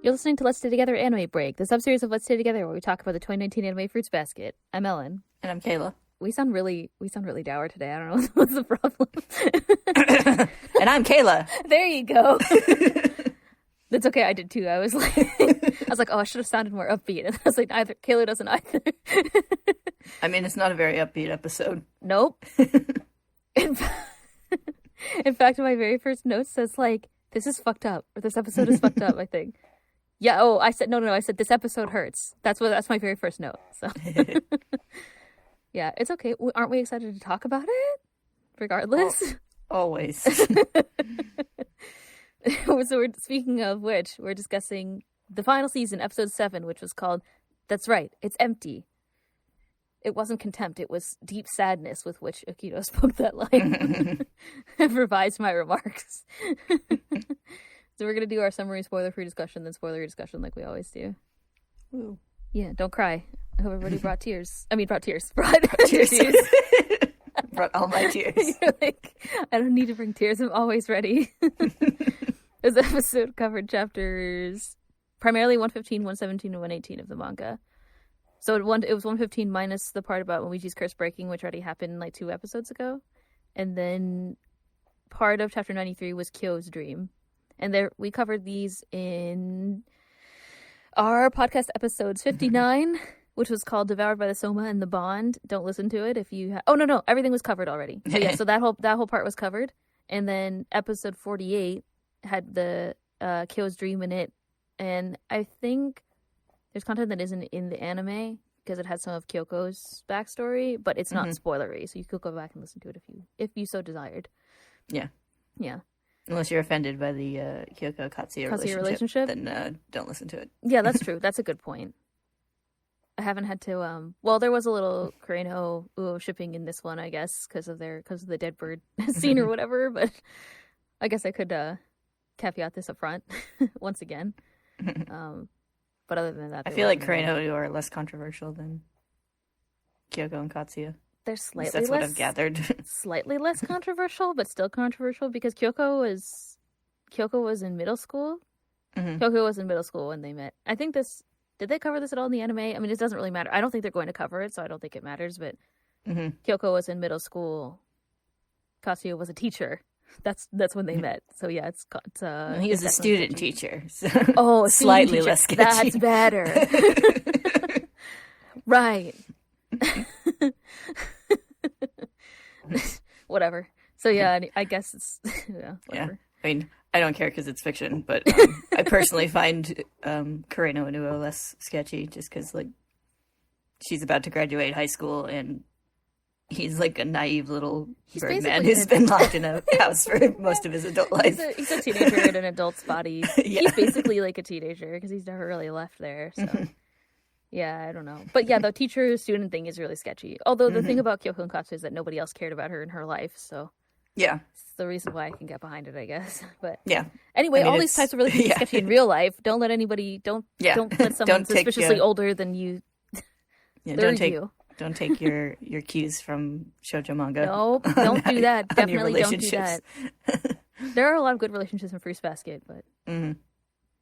You're listening to Let's Stay Together Anime Break, the sub-series of Let's Stay Together where we talk about the 2019 anime Fruits Basket. I'm Ellen. And I'm Kayla. We sound really dour today. I don't know what's the problem. And I'm Kayla. There you go. That's okay. I did too. I was like, oh, I should have sounded more upbeat. And I was like, Kayla doesn't either. I mean, it's not a very upbeat episode. Nope. In fact, my very first note says like, this is fucked up, or this episode is fucked up, I think. Yeah, I said, no, I said, this episode hurts. That's my very first note, so. Yeah, it's okay. Aren't we excited to talk about it? Regardless? Always. So speaking of which, we're discussing the final season, episode 7, which was called, that's right, it's empty. It wasn't contempt, it was deep sadness with which Akito spoke that line. I've revised my remarks. So we're going to do our summary spoiler-free discussion, then spoiler-free discussion like we always do. Ooh. Yeah, don't cry. I hope everybody brought tears. Brought tears. Brought tears. Tears. Brought all my tears. You're like, I don't need to bring tears. I'm always ready. This episode covered chapters primarily 115, 117, and 118 of the manga. So it was 115 minus the part about Luigi's curse breaking, which already happened like 2 episodes ago. And then part of chapter 93 was Kyo's dream. And there we covered these in our podcast episodes 59, which was called Devoured by the Soma and the Bond. Don't listen to it if you Oh, no, everything was covered already. So yeah, so that whole part was covered. And then episode 48 had the Kyo's dream in it. And I think there's content that isn't in the anime because it has some of Kyoko's backstory, but it's not spoilery, so you could go back and listen to it if you so desired. Yeah. Yeah. Unless you're offended by the Kyoko-Katsuya relationship, then don't listen to it. Yeah, that's true. That's a good point. I haven't had to. Well, there was a little Kureno shipping in this one, I guess, because of the dead bird scene or whatever. But I guess I could caveat this up front once again. But other than that, I feel like Kureno are less controversial than Kyoko and Katsuya. They're slightly that's less, what I've gathered. Slightly less controversial, but still controversial because Kyoko was in middle school. Mm-hmm. Kyoko was in middle school when they met. I think did they cover this at all in the anime? I mean, it doesn't really matter. I don't think they're going to cover it, so I don't think it matters. But Kyoko was in middle school. Katsuya was a teacher. That's when they met. So yeah, he was a student teacher. So slightly less sketchy. That's better. Right. Whatever. So yeah, I guess it's whatever. Yeah. I mean, I don't care because it's fiction, but I personally find Kureno Inuo less sketchy just because like she's about to graduate high school and he's like a naive little bird man who's been locked in a house for most of his adult life. He's a teenager in an adult's body. Yeah. He's basically like a teenager because he's never really left there. So. Yeah, I don't know. But yeah, the teacher-student thing is really sketchy. Although the thing about Kyoko and Katsuya is that nobody else cared about her in her life, so... Yeah. It's the reason why I can get behind it, I guess. But yeah. Anyway, all these types of relationships sketchy in real life. Don't let anybody... Don't let someone suspiciously older than you... Yeah, don't take your cues from shoujo manga. No, don't do that. Definitely don't do that. There are a lot of good relationships in Fruits Basket, but...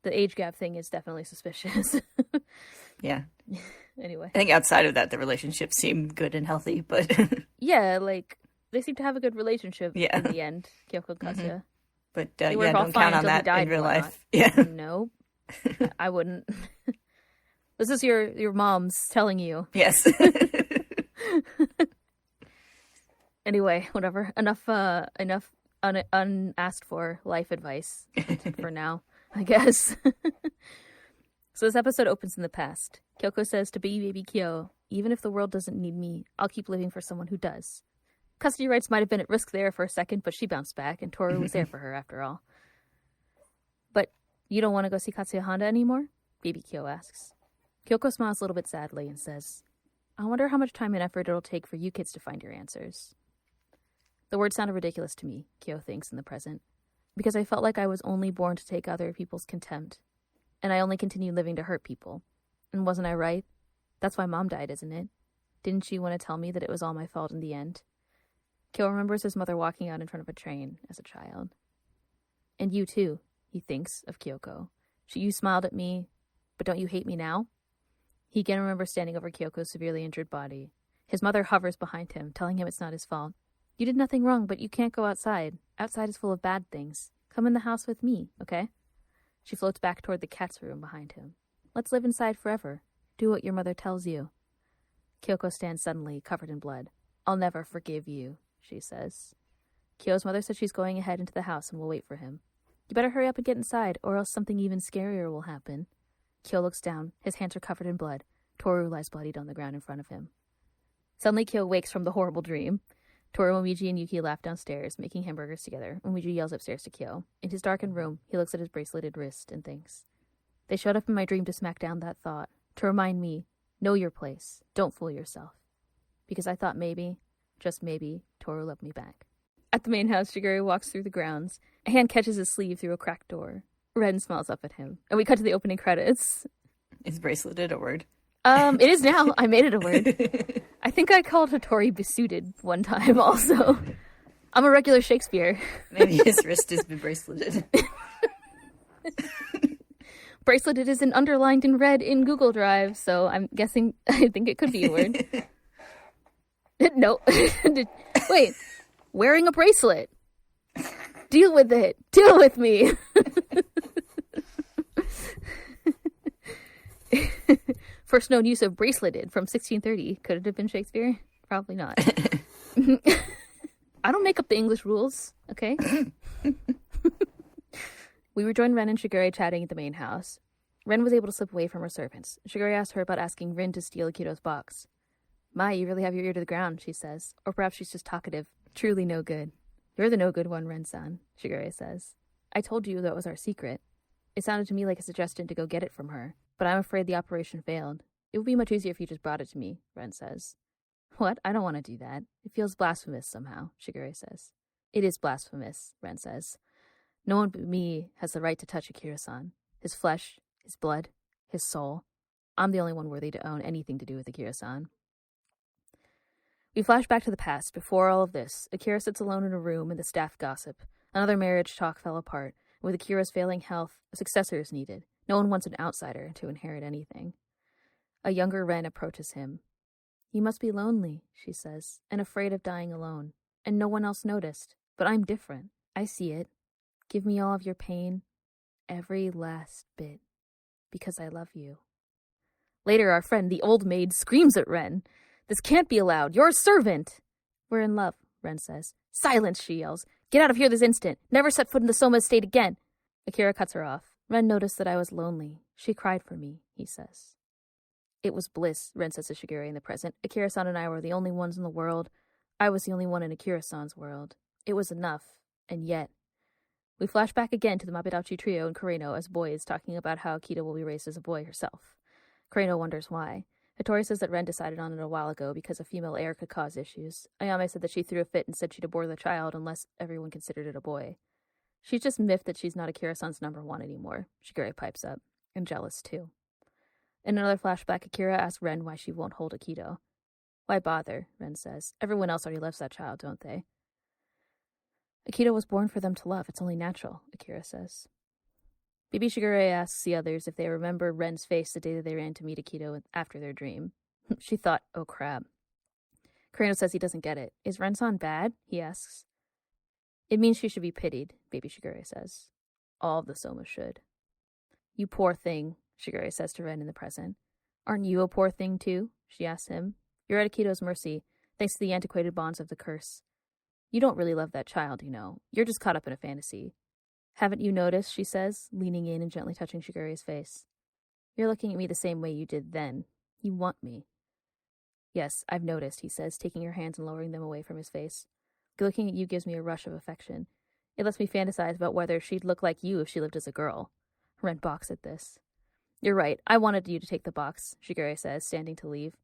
The age gap thing is definitely suspicious. Yeah. Anyway. I think outside of that, the relationships seem good and healthy, but... Yeah, like, they seem to have a good relationship in the end, Kyoko and Katsuya. But, don't count on that in real life. Yeah. No. I wouldn't. This is your mom's telling you. Yes. Anyway, whatever. Enough unasked for life advice for now, I guess. So this episode opens in the past. Kyoko says to baby Kyo, even if the world doesn't need me, I'll keep living for someone who does. Custody rights might have been at risk there for a second, but she bounced back, and Tohru was there for her after all. But you don't want to go see Katsuya Honda anymore? Baby Kyo asks. Kyoko smiles a little bit sadly and says, I wonder how much time and effort it'll take for you kids to find your answers. The words sounded ridiculous to me, Kyo thinks in the present, because I felt like I was only born to take other people's contempt. And I only continued living to hurt people. And wasn't I right? That's why Mom died, isn't it? Didn't she want to tell me that it was all my fault in the end? Kyo remembers his mother walking out in front of a train as a child. And you too, he thinks of Kyoko, You smiled at me, but don't you hate me now? He again remembers standing over Kyoko's severely injured body. His mother hovers behind him, telling him it's not his fault. You did nothing wrong, but you can't go outside. Outside is full of bad things. Come in the house with me, okay? She floats back toward the cat's room behind him. Let's live inside forever. Do what your mother tells you. Kyoko stands suddenly, covered in blood. I'll never forgive you, she says. Kyo's mother says she's going ahead into the house and will wait for him. You better hurry up and get inside, or else something even scarier will happen. Kyo looks down. His hands are covered in blood. Tohru lies bloodied on the ground in front of him. Suddenly, Kyo wakes from the horrible dream. Tohru, Momiji, and Yuki laugh downstairs, making hamburgers together. Momiji yells upstairs to Kyo. In his darkened room, he looks at his braceleted wrist and thinks, they showed up in my dream to smack down that thought, to remind me, know your place, don't fool yourself. Because I thought maybe, just maybe, Tohru loved me back. At the main house, Shigure walks through the grounds. A hand catches his sleeve through a cracked door. Ren smiles up at him. And we cut to the opening credits. Is braceleted a word? It is now. I made it a word. I think I called Hattori besuited one time also. I'm a regular Shakespeare. Maybe his wrist has been braceleted. Braceleted isn't underlined in red in Google Drive, so I'm guessing, I think it could be a word. No. Wait. Wearing a bracelet. Deal with it. Deal with me. First known use of braceleted from 1630. Could it have been Shakespeare? Probably not. I don't make up the English rules, okay? We rejoin Ren and Shigure chatting at the main house. Ren was able to slip away from her servants. Shigure asked her about asking Rin to steal Akito's box. My, you really have your ear to the ground, she says. Or perhaps she's just talkative. Truly no good. You're the no good one, Ren-san, Shigure says. I told you that was our secret. It sounded to me like a suggestion to go get it from her, but I'm afraid the operation failed. It would be much easier if you just brought it to me, Ren says. What? I don't want to do that. It feels blasphemous somehow, Shigure says. It is blasphemous, Ren says. No one but me has the right to touch Akira-san. His flesh, his blood, his soul. I'm the only one worthy to own anything to do with Akira-san. We flash back to the past. Before all of this, Akira sits alone in a room and the staff gossip. Another marriage talk fell apart. With Akira's failing health, a successor is needed. No one wants an outsider to inherit anything. A younger Ren approaches him. You must be lonely, she says, and afraid of dying alone. And no one else noticed. But I'm different. I see it. Give me all of your pain. Every last bit. Because I love you. Later, our friend, the old maid, screams at Ren. This can't be allowed. You're a servant. We're in love, Ren says. Silence, she yells. Get out of here this instant. Never set foot in the Soma estate again. Akira cuts her off. Ren noticed that I was lonely. She cried for me, he says. It was bliss, Ren says to Shigure in the present. Akira-san and I were the only ones in the world. I was the only one in Akira-san's world. It was enough. And yet. We flash back again to the Mabidachi trio and Kureno as boys talking about how Akito will be raised as a boy herself. Kureno wonders why. Hattori says that Ren decided on it a while ago because a female heir could cause issues. Ayame said that she threw a fit and said she'd abort the child unless everyone considered it a boy. She's just miffed that she's not Akira-san's number one anymore, Shigure pipes up, and jealous too. In another flashback, Akira asks Ren why she won't hold Akito. Why bother, Ren says. Everyone else already loves that child, don't they? Akito was born for them to love. It's only natural, Akira says. Bibi Shigure asks the others if they remember Ren's face the day that they ran to meet Akito after their dream. She thought, oh crap. Kureno says he doesn't get it. Is Ren-san bad? He asks. It means she should be pitied, Bibi Shigure says. All of the Soma should. You poor thing, Shigure says to Ren in the present. Aren't you a poor thing too? She asks him. You're at Akito's mercy, thanks to the antiquated bonds of the curse. You don't really love that child, you know. You're just caught up in a fantasy. Haven't you noticed, she says, leaning in and gently touching Shigure's face. You're looking at me the same way you did then. You want me. Yes, I've noticed, he says, taking her hands and lowering them away from his face. Looking at you gives me a rush of affection. It lets me fantasize about whether she'd look like you if she lived as a girl. Ren balks at this. You're right, I wanted you to take the box, Shigure says, standing to leave.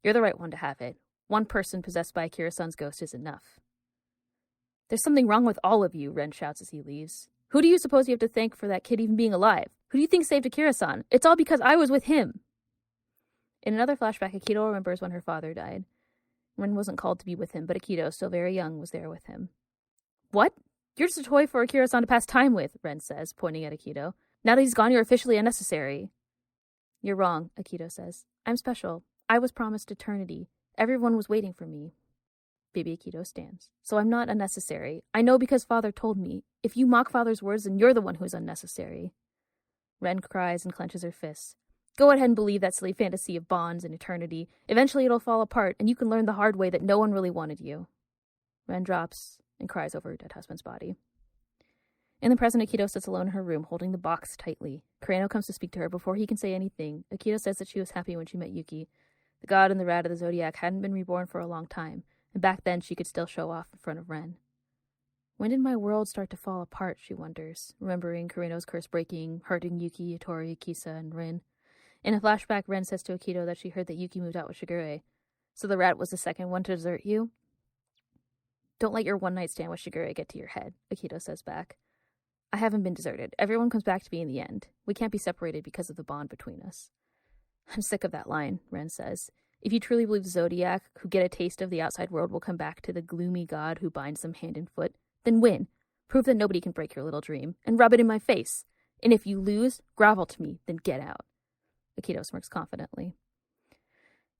You're the right one to have it. One person possessed by Akira-san's ghost is enough. There's something wrong with all of you, Ren shouts as he leaves. Who do you suppose you have to thank for that kid even being alive? Who do you think saved Akira-san? It's all because I was with him. In another flashback, Akito remembers when her father died. Ren wasn't called to be with him, but Akito, still very young, was there with him. What? You're just a toy for Akira-san to pass time with, Ren says, pointing at Akito. Now that he's gone, you're officially unnecessary. You're wrong, Akito says. I'm special. I was promised eternity. Everyone was waiting for me. Baby Akito stands. So I'm not unnecessary. I know because Father told me. If you mock Father's words, then you're the one who's unnecessary. Ren cries and clenches her fists. Go ahead and believe that silly fantasy of bonds and eternity. Eventually it'll fall apart, and you can learn the hard way that no one really wanted you. Ren drops and cries over her dead husband's body. In the present, Akito sits alone in her room, holding the box tightly. Kureno comes to speak to her before he can say anything. Akito says that she was happy when she met Yuki. The god and the rat of the zodiac hadn't been reborn for a long time, and back then she could still show off in front of Ren. When did my world start to fall apart, she wonders, remembering Kureno's curse breaking, hurting Yuki, Itori, Kisa, and Rin. In a flashback, Ren says to Akito that she heard that Yuki moved out with Shigure. So the rat was the second one to desert you? Don't let your one-night stand with Shigure get to your head, Akito says back. I haven't been deserted. Everyone comes back to me in the end. We can't be separated because of the bond between us. I'm sick of that line, Ren says. If you truly believe the zodiac, who get a taste of the outside world, will come back to the gloomy god who binds them hand and foot, then win. Prove that nobody can break your little dream, and rub it in my face. And if you lose, grovel to me, then get out. Akito smirks confidently.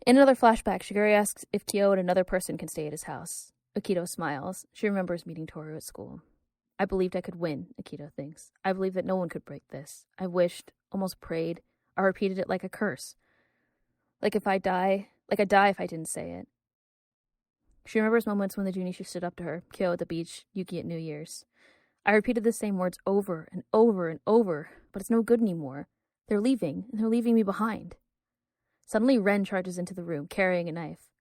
In another flashback, Shigure asks if Tio and another person can stay at his house. Akito smiles. She remembers meeting Tohru at school. I believed I could win, Akito thinks. I believed that no one could break this. I wished, almost prayed. I repeated it like a curse. Like I die if I didn't say it. She remembers moments when the Junichi stood up to her, Kyo at the beach, Yuki at New Year's. I repeated the same words over and over and over, but it's no good anymore. They're leaving, and they're leaving me behind. Suddenly, Ren charges into the room, carrying a knife.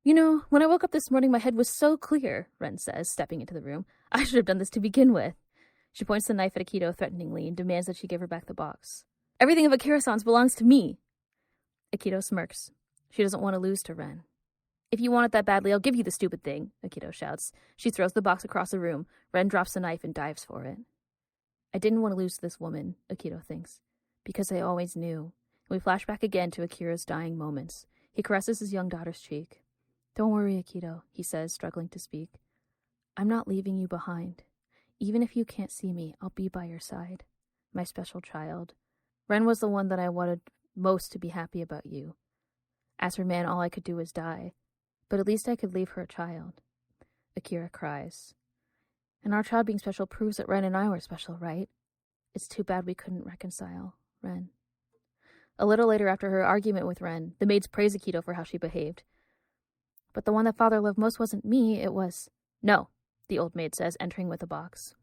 You know, when I woke up this morning, my head was so clear, Ren says, stepping into the room. I should have done this to begin with. She points the knife at Akito threateningly and demands that she give her back the box. Everything of Akira-san's belongs to me. Akito smirks. She doesn't want to lose to Ren. If you want it that badly, I'll give you the stupid thing, Akito shouts. She throws the box across the room. Ren drops the knife and dives for it. I didn't want to lose to this woman, Akito thinks, because I always knew. We flash back again to Akira's dying moments. He caresses his young daughter's cheek. Don't worry, Akito, he says, struggling to speak. I'm not leaving you behind. Even if you can't see me, I'll be by your side. My special child. Ren was the one that I wanted most to be happy about you. As her man, all I could do was die. But at least I could leave her a child. Akira cries. And our child being special proves that Ren and I were special, right? It's too bad we couldn't reconcile, Ren. A little later, after her argument with Ren, the maids praise Akito for how she behaved. But the one that Father loved most wasn't me, it was... No, the old maid says, entering with a box.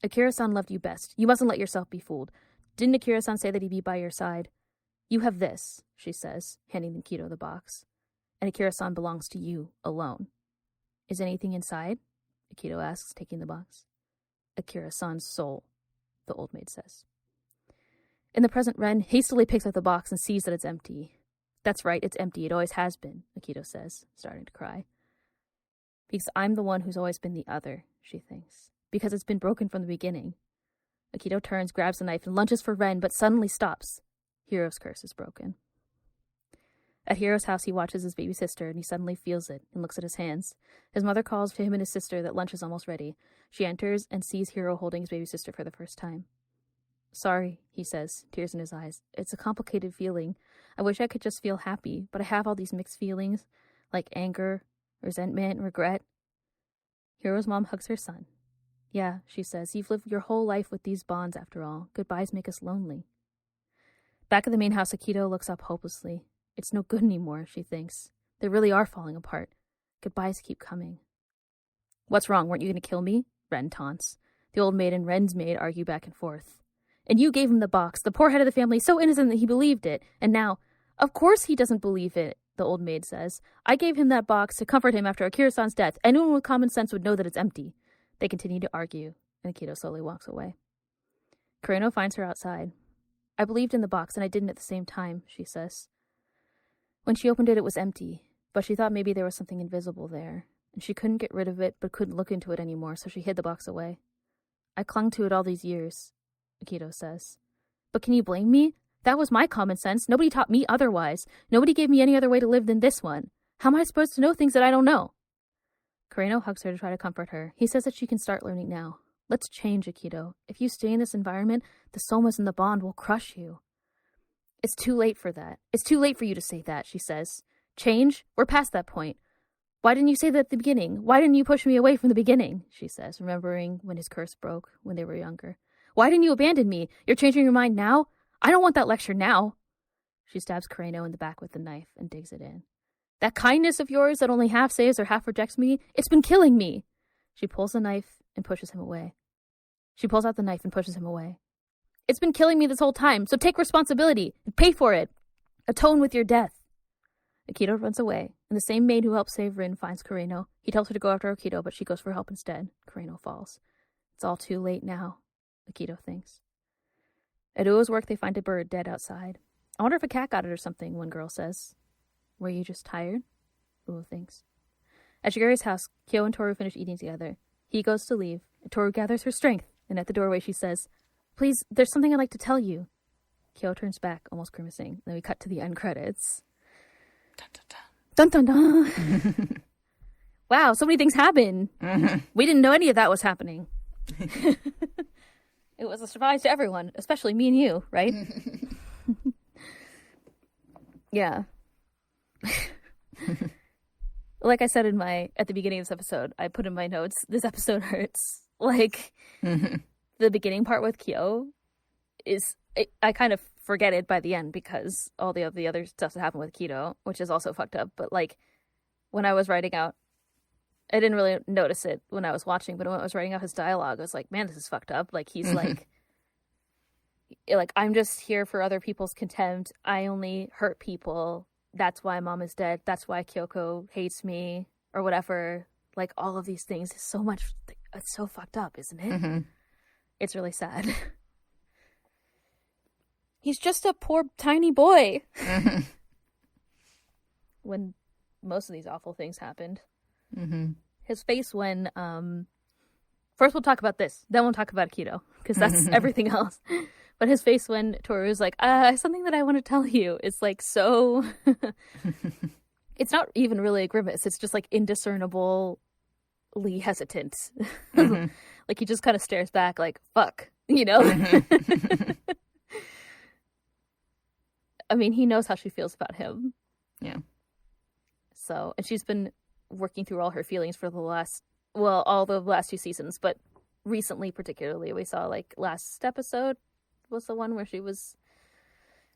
Akira-san loved you best. You mustn't let yourself be fooled. Didn't Akira-san say that he'd be by your side? You have this, she says, handing Akito the box. And Akira-san belongs to you alone. Is anything inside? Akito asks, taking the box. Akira-san's soul, the old maid says. In the present, Ren hastily picks up the box and sees that it's empty. That's right, it's empty. It always has been, Akito says, starting to cry. Because I'm the one who's always been the other, she thinks. Because it's been broken from the beginning. Akito turns, grabs the knife, and lunges for Ren, but suddenly stops. Hiro's curse is broken. At Hiro's house, he watches his baby sister, and he suddenly feels it and looks at his hands. His mother calls to him and his sister that lunch is almost ready. She enters and sees Hiro holding his baby sister for the first time. Sorry, he says, tears in his eyes. It's a complicated feeling. I wish I could just feel happy, but I have all these mixed feelings, like anger, resentment, regret. Hiro's mom hugs her son. Yeah, she says, you've lived your whole life with these bonds after all. Goodbyes make us lonely. Back at the main house, Akito looks up hopelessly. It's no good anymore, she thinks. They really are falling apart. Goodbyes keep coming. What's wrong? Weren't you going to kill me? Ren taunts. The old maid and Ren's maid argue back and forth. And you gave him the box. The poor head of the family is so innocent that he believed it. And now, of course he doesn't believe it, the old maid says. I gave him that box to comfort him after Akira-san's death. Anyone with common sense would know that it's empty. They continue to argue, and Akito slowly walks away. Kureno finds her outside. I believed in the box, and I didn't at the same time, she says. When she opened it, it was empty, but she thought maybe there was something invisible there, and she couldn't get rid of it, but couldn't look into it anymore, so she hid the box away. I clung to it all these years, Akito says. But can you blame me? That was my common sense. Nobody taught me otherwise. Nobody gave me any other way to live than this one. How am I supposed to know things that I don't know? Kureno hugs her to try to comfort her. He says that she can start learning now. Let's change, Akito. If you stay in this environment, the somas in the bond will crush you. It's too late for that. It's too late for you to say that, she says. Change? We're past that point. Why didn't you say that at the beginning? Why didn't you push me away from the beginning? She says, remembering when his curse broke when they were younger. Why didn't you abandon me? You're changing your mind now? I don't want that lecture now. She stabs Kureno in the back with the knife and digs it in. That kindness of yours that only half saves or half rejects me, it's been killing me. She pulls the knife and pushes him away. She pulls out the knife and pushes him away. It's been killing me this whole time, so take responsibility and pay for it. Atone with your death. Akito runs away, and the same maid who helped save Rin finds Kureno. He tells her to go after Akito, but she goes for help instead. Kureno falls. It's all too late now, Akito thinks. At Uo's work, they find a bird dead outside. I wonder if a cat got it or something, one girl says. Were you just tired? Uo thinks. At Shigure's house, Kyo and Tohru finish eating together. He goes to leave, and Tohru gathers her strength, and at the doorway she says, Please, there's something I'd like to tell you. Kyo turns back, almost grimacing. Then we cut to the end credits. Dun dun dun. Dun dun. Wow, so many things happen. Mm-hmm. We didn't know any of that was happening. It was a surprise to everyone, especially me and you, right? Yeah. Like I said at the beginning of this episode, I put in my notes, this episode hurts. Like, the beginning part with Kyo I kind of forget it by the end because all the other stuff that happened with Akito, which is also fucked up. But like, when I was writing out, I didn't really notice it when I was watching, but when I was writing out his dialogue, I was like, man, this is fucked up. Like, he's like, I'm just here for other people's contempt. I only hurt people. That's why mom is dead. That's why Kyoko hates me or whatever. Like, all of these things is so much, it's so fucked up, isn't it? Mm-hmm. It's really sad. He's just a poor tiny boy. Mm-hmm. When most of these awful things happened. Mm-hmm. His face when, first we'll talk about this, then we'll talk about Akito, because that's everything else. But his face when Tohru is like, something that I want to tell you. It's like so, it's not even really a grimace. It's just like indiscernibly hesitant. Mm-hmm. Like he just kind of stares back like, fuck, you know? I mean, he knows how she feels about him. Yeah. So, and she's been working through all her feelings for all the last 2 seasons, but recently particularly, we saw like last episode was the one where she was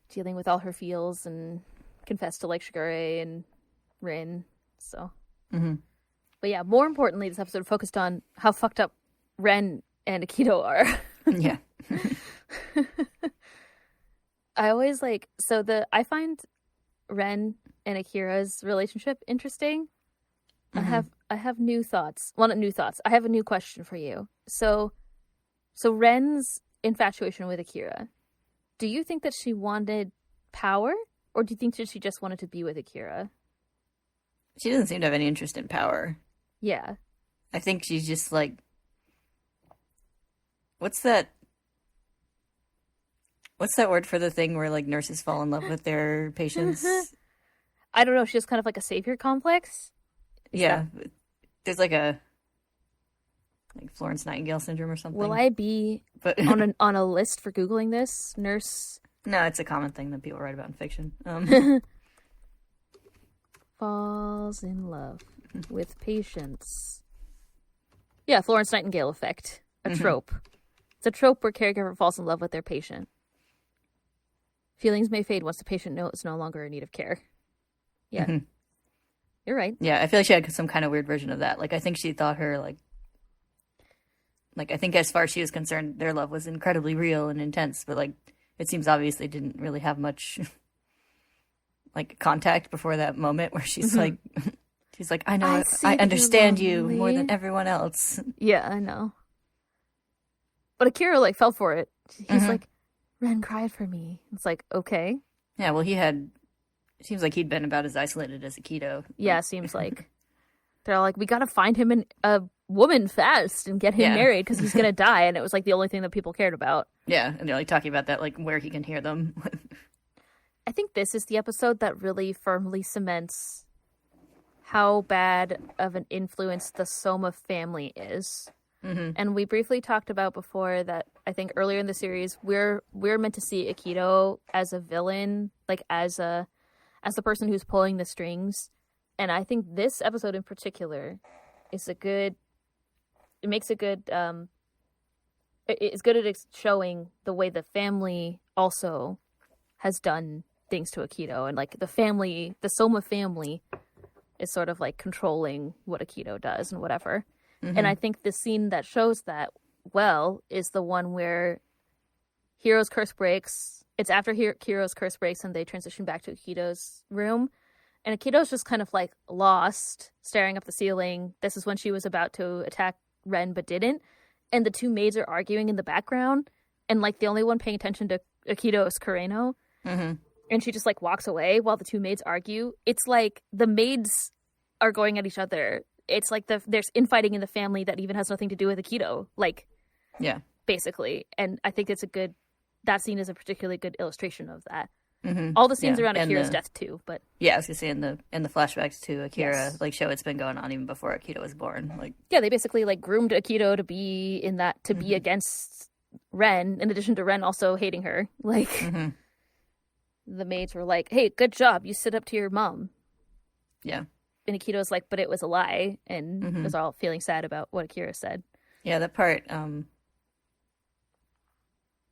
dealing with all her feels and confessed to like Shigure and Rin. So, but yeah, more importantly, this episode focused on how fucked up Ren and Akito are. Yeah. I find Ren and Akira's relationship interesting. Mm-hmm. I have new thoughts. Well, not new thoughts. I have a new question for you. So Ren's infatuation with Akira, do you think that she wanted power, or do you think that she just wanted to be with Akira? She doesn't seem to have any interest in power. Yeah. I think she's just like, what's that word for the thing where like nurses fall in love with their patients? I don't know. She has kind of like a savior complex. There's like a Florence Nightingale syndrome or something. Will I be on a list for Googling this? Nurse? No, it's a common thing that people write about in fiction. Falls in love with patients. Yeah, Florence Nightingale effect. A trope. It's a trope where caregiver falls in love with their patient. Feelings may fade once the patient is no longer in need of care. Yeah. Mm-hmm. You're right. Yeah, I feel like she had some kind of weird version of that. Like, I think she thought her, like I think as far as she was concerned, their love was incredibly real and intense, but, like, it seems obvious they didn't really have much, like, contact before that moment where she's like, I know, I understand you more than everyone else. Yeah, I know. But Akira, like, fell for it. He's like, Ren cried for me. It's like, okay. Yeah, well, seems like he'd been about as isolated as Akito. Yeah, seems like. They're like, we gotta find him a woman fast and get him married because he's gonna die. And it was like the only thing that people cared about. Yeah, and they're like talking about that, like where he can hear them. I think this is the episode that really firmly cements how bad of an influence the Soma family is. And we briefly talked about before that I think earlier in the series we're meant to see Akito as a villain, like as the person who's pulling the strings. And I think this episode in particular is it's good at showing the way the family also has done things to Akito, and like the Soma family is sort of like controlling what Akito does and whatever. And I think the scene that shows that well is the one where Hiro's curse breaks. It's after Hiro's curse breaks and they transition back to Akito's room. And Akito's just kind of like lost, staring up the ceiling. This is when she was about to attack Ren but didn't. And the two maids are arguing in the background. And like the only one paying attention to Akito is Kureno. And she just like walks away while the two maids argue. It's like the maids are going at each other. It's like there's infighting in the family that even has nothing to do with Akito. Like, yeah, basically. And I think that scene is a particularly good illustration of that. All the scenes around Akira's death too, but yeah, I was gonna say in the flashbacks to Akira, like show it's been going on even before Akito was born. Like, yeah, they basically like groomed Akito to be be against Ren. In addition to Ren also hating her, like the maids were like, "Hey, good job, you stood up to your mom." Yeah, and Akito's like, "But it was a lie," and was all feeling sad about what Akira said. Yeah, that part.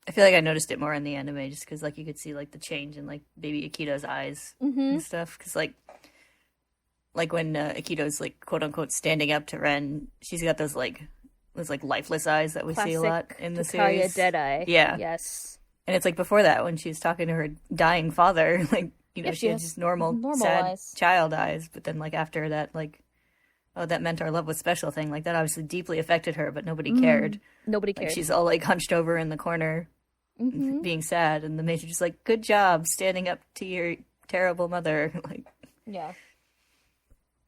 I feel like I noticed it more in the anime just because, like, you could see, like, the change in, like, baby Akito's eyes and stuff. Because, like when Akito's, like, quote-unquote standing up to Ren, she's got those lifeless eyes that we see a lot in the series. Dead eye. Yeah. Yes. And it's, like, before that, when she was talking to her dying father, like, she had just normal sad eyes. Child eyes. But then, like, after that, like, oh, that meant our love was special thing. Like, that obviously deeply affected her, but nobody cared. Nobody cared. Like, she's all, like, hunched over in the corner. Being sad, and the maids are just like, good job standing up to your terrible mother. Like, yeah,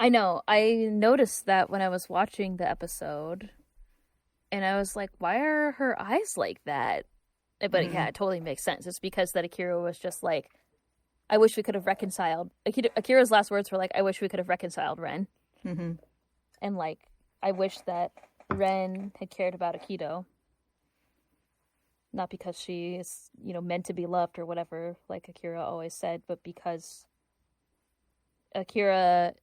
I know. I noticed that when I was watching the episode, and I was like, why are her eyes like that? But yeah, it totally makes sense. It's because that Akira was just like, I wish we could have reconciled. Akira's last words were like, I wish we could have reconciled Ren. And like, I wish that Ren had cared about Akito. Not because she is, meant to be loved or whatever, like Akira always said, but because Akira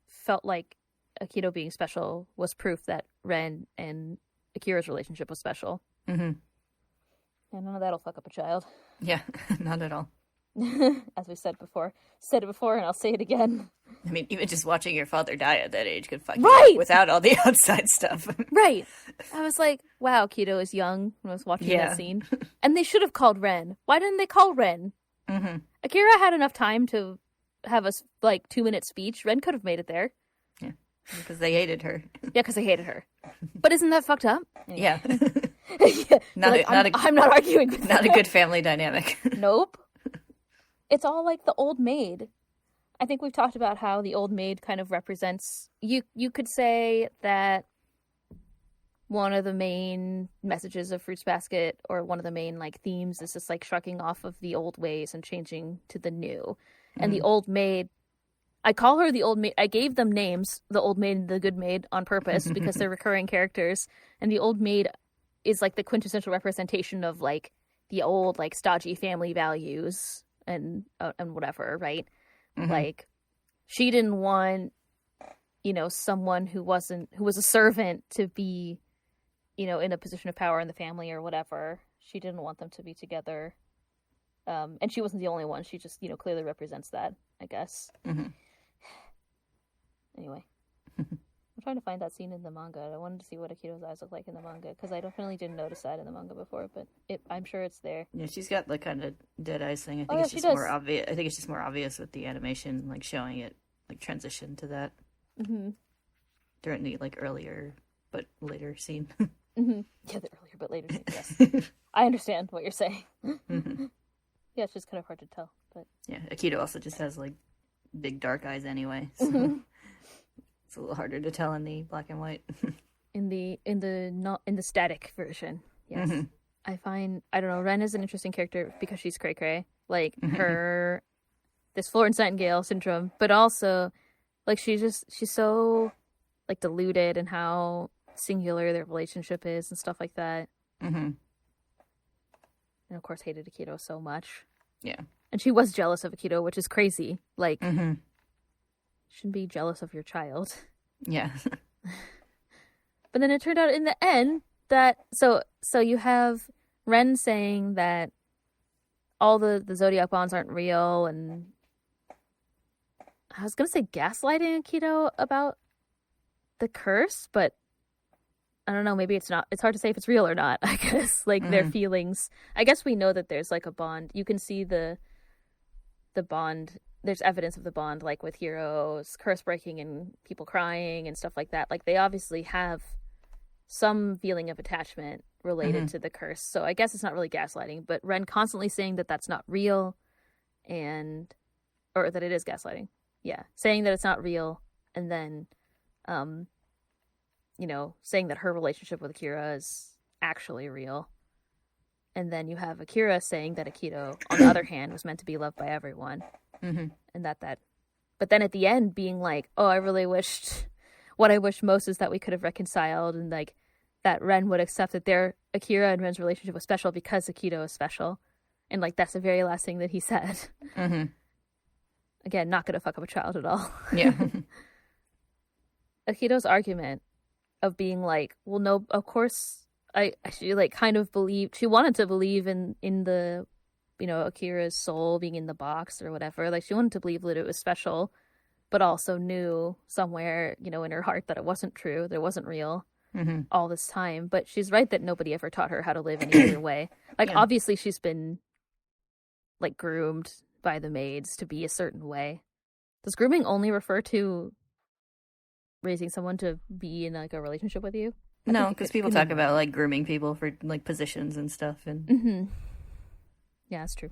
felt like Akito being special was proof that Ren and Akira's relationship was special. And none of that'll fuck up a child. Yeah, not at all. As we said before. Said it before and I'll say it again. I mean, even just watching your father die at that age could fuck you right! up without all the outside stuff. Right. I was like, wow, Akito is young when I was watching that scene. And they should have called Ren. Why didn't they call Ren? Akira had enough time to have a 2-minute speech. Ren could have made it there. Yeah, because they hated her. Yeah, because they hated her. But isn't that fucked up? Anyway. Yeah. I'm not arguing with that. Not a good family dynamic. Nope. It's all like the old maid. I think we've talked about how the old maid kind of represents... You could say that one of the main messages of Fruits Basket, or one of the main themes, is just shrugging off of the old ways and changing to the new. And the old maid... I call her the old maid. I gave them names, the old maid and the good maid, on purpose because they're recurring characters. And the old maid is the quintessential representation of the old stodgy family values and whatever, right? She didn't want someone who was a servant to be in a position of power in the family or whatever. She didn't want them to be together, and she wasn't the only one. She just clearly represents that, I guess. Anyway, I'm trying to find that scene in the manga. I wanted to see what Akito's eyes look like in the manga, because I definitely didn't notice that in the manga before, but I'm sure it's there. Yeah, she's got kind of dead eyes thing. I think it's just more obvious. I think it's just more obvious with the animation, showing it transition to that during the earlier but later scene. Yeah, the earlier but later scene. Yes, I understand what you're saying. Yeah, it's just kind of hard to tell, but yeah, Akito also just has big dark eyes anyway. So. It's a little harder to tell in the black and white. in the static version, yes. I don't know, Ren is an interesting character because she's cray cray, her this Florence Nightingale syndrome, but also she's so deluded in how singular their relationship is and stuff like that. Mm-hmm. And of course hated Akito so much. Yeah. And she was jealous of Akito, which is crazy. Like, Mm-hmm. shouldn't be jealous of your child. Yeah. But then it turned out in the end that so you have Ren saying that all the zodiac bonds aren't real, and I was gonna say gaslighting Akito about the curse, but I don't know, maybe it's not. It's hard to say if it's real or not, I guess. Like, their feelings. I guess we know that there's, like, a bond. You can see the bond. There's evidence of the bond, like, with Hiro's curse breaking and people crying and stuff like that. Like, they obviously have some feeling of attachment related to the curse. So I guess it's not really gaslighting. But Ren constantly saying that that's not real, or that it is gaslighting. Yeah. Saying that it's not real, and then saying that her relationship with Akira is actually real. And then you have Akira saying that Akito, on the other hand, was meant to be loved by everyone. Mm-hmm. And but then at the end being like, oh, what I wish most is that we could have reconciled, and like that Ren would accept that their Akira and Ren's relationship was special because Akito is special. And like, that's the very last thing that he said. Mm-hmm. Again, not going to fuck up a child at all. Yeah. Akito's argument of being like, well, no, of course, she like kind of believed, she wanted to believe in the, Akira's soul being in the box or whatever. Like, she wanted to believe that it was special, but also knew somewhere, in her heart that it wasn't true, that it wasn't real all this time. But she's right that nobody ever taught her how to live any other way. Like, obviously she's been like groomed by the maids to be a certain way. Does grooming only refer to raising someone to be in like a relationship with you? No, because people talk about like grooming people for like positions and stuff, and yeah, that's true.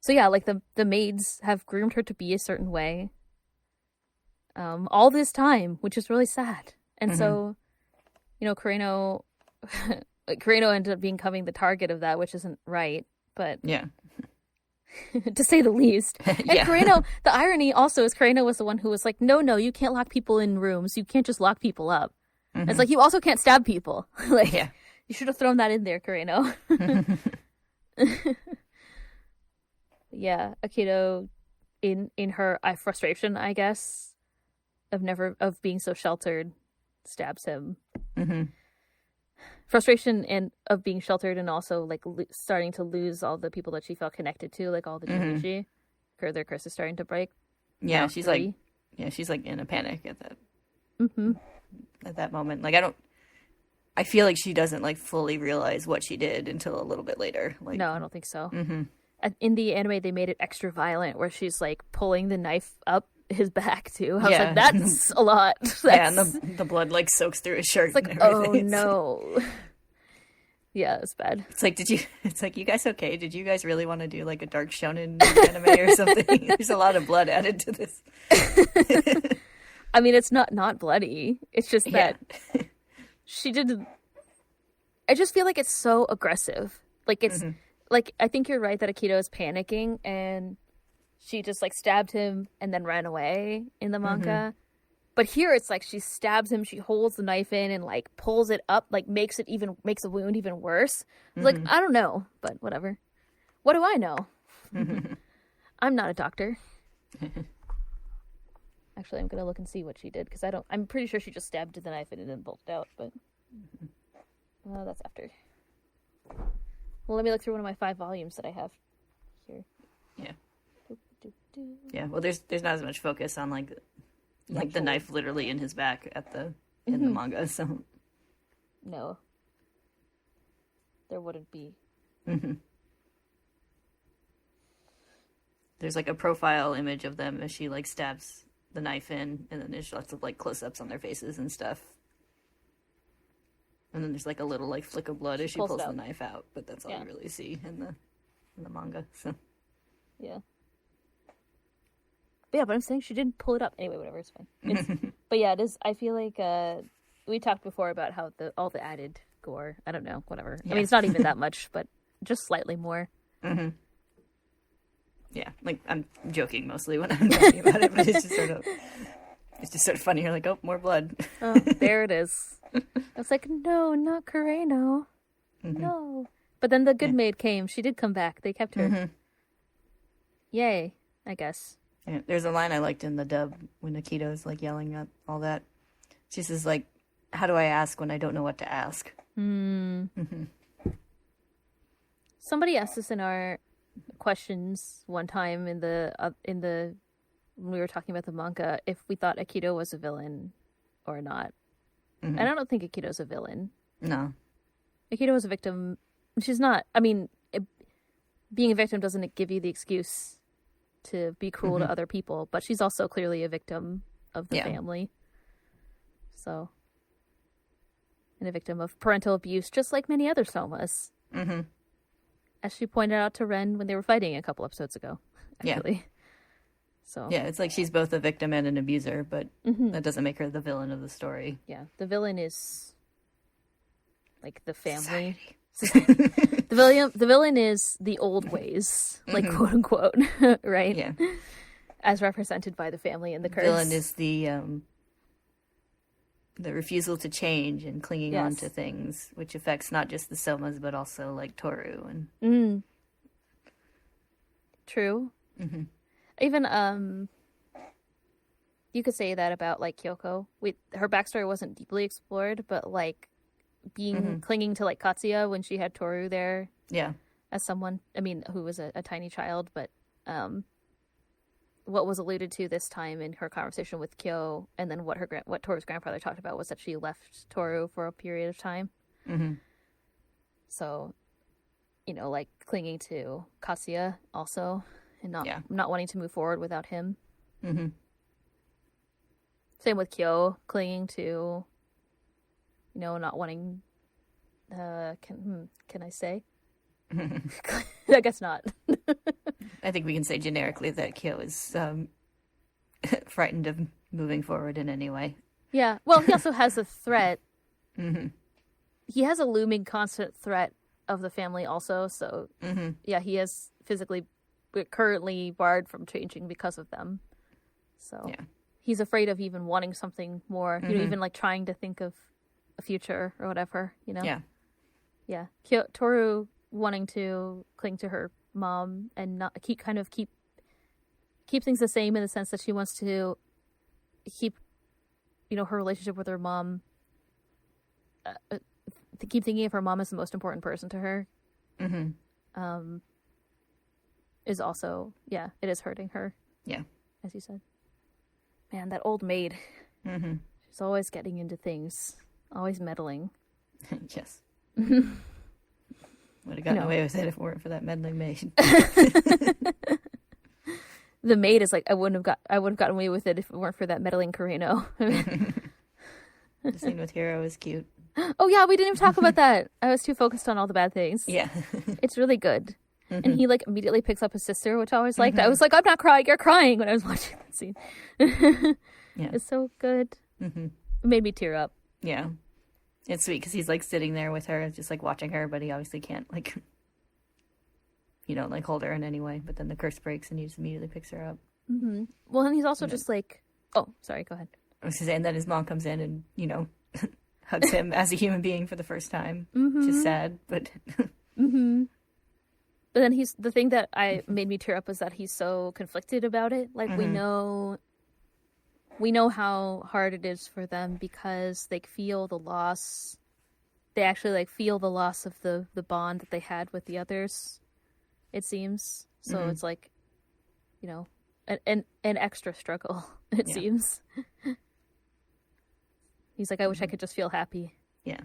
So yeah, like the maids have groomed her to be a certain way all this time, which is really sad. And so, Kureno ended up becoming the target of that, which isn't right, but yeah. to say the least. And Kureno, the irony also is Kureno was the one who was like, no, you can't lock people in rooms. You can't just lock people up. It's like, you also can't stab people. Like, you should have thrown that in there, Kureno. Yeah, Akito, in her frustration, I guess, of being so sheltered, stabs him. Frustration and of being sheltered, and also like starting to lose all the people that she felt connected to, like all the Junichi. Their curse is starting to break. Yeah, she's like in a panic at that. At that moment, like I feel like she doesn't like fully realize what she did until a little bit later. Like, no, I don't think so. In the anime, they made it extra violent, where she's like pulling the knife up his back too. I was like, that's a lot. Yeah, and the blood like soaks through his shirt. It's like, and everything. oh no. Yeah, it's bad. It's like, you guys okay? Did you guys really want to do like a dark shonen anime or something? There's a lot of blood added to this. I mean, it's not bloody. It's just that she didn't. I just feel like it's so aggressive. Like, it's like, I think you're right that Akito is panicking, and she just like stabbed him and then ran away in the manga. But here it's like she stabs him, she holds the knife in and like pulls it up, like makes the wound even worse. It's like, I don't know, but whatever. What do I know? I'm not a doctor. Actually, I'm gonna look and see what she did, because I'm pretty sure she just stabbed the knife in and then bolted out, but that's after. Well, let me look through one of my 5 volumes that I have here. Yeah. Yeah, well, there's not as much focus on like the knife literally in his back in the manga, so no, there wouldn't be. There's like a profile image of them as she like stabs the knife in, and then there's lots of like close-ups on their faces and stuff, and then there's like a little like flick of blood as she pulls the knife out, but that's all you really see in the manga. So yeah. But yeah, but I'm saying she didn't pull it up. Anyway, whatever, it's fine. But yeah, it is. I feel like we talked before about how all the added gore. I don't know, whatever. Yeah. I mean, it's not even that much, but just slightly more. Yeah, like I'm joking mostly when I'm talking about it, but it's just sort of It's just sort of funny. You're like, oh, more blood. Oh, there it is. I was like, no, not Kureno. No. But then the good maid came. She did come back. They kept her. Yay, I guess. Yeah, there's a line I liked in the dub when Akito's like yelling at all that. She says like, how do I ask when I don't know what to ask? Somebody asked us in our questions one time in the when we were talking about the manga if we thought Akito was a villain or not. And I don't think Akito's a villain. No. Akito was a victim. She's not. I mean, being a victim doesn't give you the excuse to be cruel to other people, but she's also clearly a victim of the family. So, and a victim of parental abuse, just like many other Somas. As she pointed out to Ren when they were fighting a couple episodes ago, actually. Yeah. So. Yeah, it's like she's both a victim and an abuser, but that doesn't make her the villain of the story. Yeah, the villain is like the family. The villain is the old ways, like quote unquote, right? Yeah. As represented by the family and the curse. Villain is the refusal to change and clinging on to things, which affects not just the Somas but also like Tohru and. True. Even you could say that about like Kyoko. Her backstory wasn't deeply explored, but like being clinging to like Katsuya when she had Tohru there. Yeah. As someone, I mean, who was a tiny child, but what was alluded to this time in her conversation with Kyo, and then what Toru's grandfather talked about was that she left Tohru for a period of time. So, you know, like clinging to Katsuya also, and not wanting to move forward without him. Same with Kyo, clinging to, you know, not wanting. Can I say? I guess not. I think we can say generically that Kyo is frightened of moving forward in any way. Yeah. Well, he also has a threat. He has a looming constant threat of the family also. So, yeah, he is physically currently barred from changing because of them. So, he's afraid of even wanting something more, you know, even like trying to think of a future or whatever, you know? Yeah. Tohru wanting to cling to her mom and not keep things the same in the sense that she wants to keep, you know, her relationship with her mom, to keep thinking of her mom as the most important person to her, is also, it is hurting her. Yeah. As you said. Man, that old maid. She's always getting into things, always meddling. Yes. Would have gotten away with it if it weren't for that meddling maid. The maid is like, I would have gotten away with it if it weren't for that meddling Kureno. The scene with Hiro is cute. Oh yeah, we didn't even talk about that. I was too focused on all the bad things. Yeah. It's really good. And he like immediately picks up his sister, which I always liked. I was like, I'm not crying, you're crying when I was watching that scene. It's so good. It made me tear up. Yeah. It's sweet because he's like sitting there with her, just like watching her, but he obviously can't like, you know, like hold her in any way. But then the curse breaks and he just immediately picks her up. Well, and he's also just like, oh, sorry, go ahead. I was saying, and then his mom comes in and, you know, hugs him as a human being for the first time, which is sad, but. But then the thing that made me tear up was that he's so conflicted about it. Like we know how hard it is for them because they feel the loss. They actually like feel the loss of the bond that they had with the others, it seems. So it's like, you know, an extra struggle, it seems. He's like, I wish I could just feel happy. Yeah.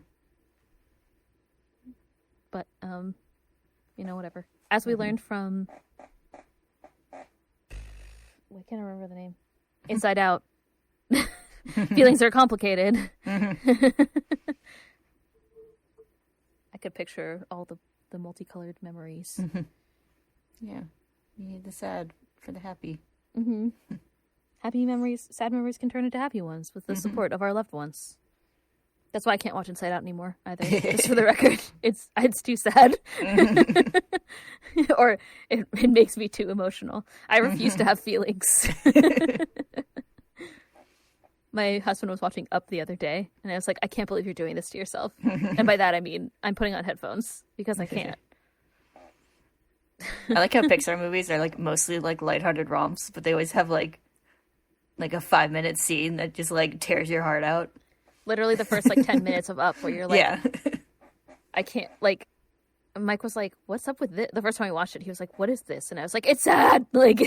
But, you know, whatever. As we learned from, I can't remember the name. Inside Out. Feelings are complicated. I could picture all the multicolored memories. Yeah. You need the sad for the happy. Happy memories, sad memories can turn into happy ones with the support of our loved ones. That's why I can't watch Inside Out anymore either. Just for the record, it's too sad, or it makes me too emotional. I refuse to have feelings. My husband was watching Up the other day, and I was like, I can't believe you're doing this to yourself. And by that, I mean, I'm putting on headphones because I can't. I like how Pixar movies are like mostly like lighthearted romps, but they always have like a 5-minute scene that just like tears your heart out. Literally the first like 10 minutes of Up where you're like, Yeah. I can't, like, Mike was like, what's up with this? The first time I watched it, he was like, what is this? And I was like, it's sad. Like,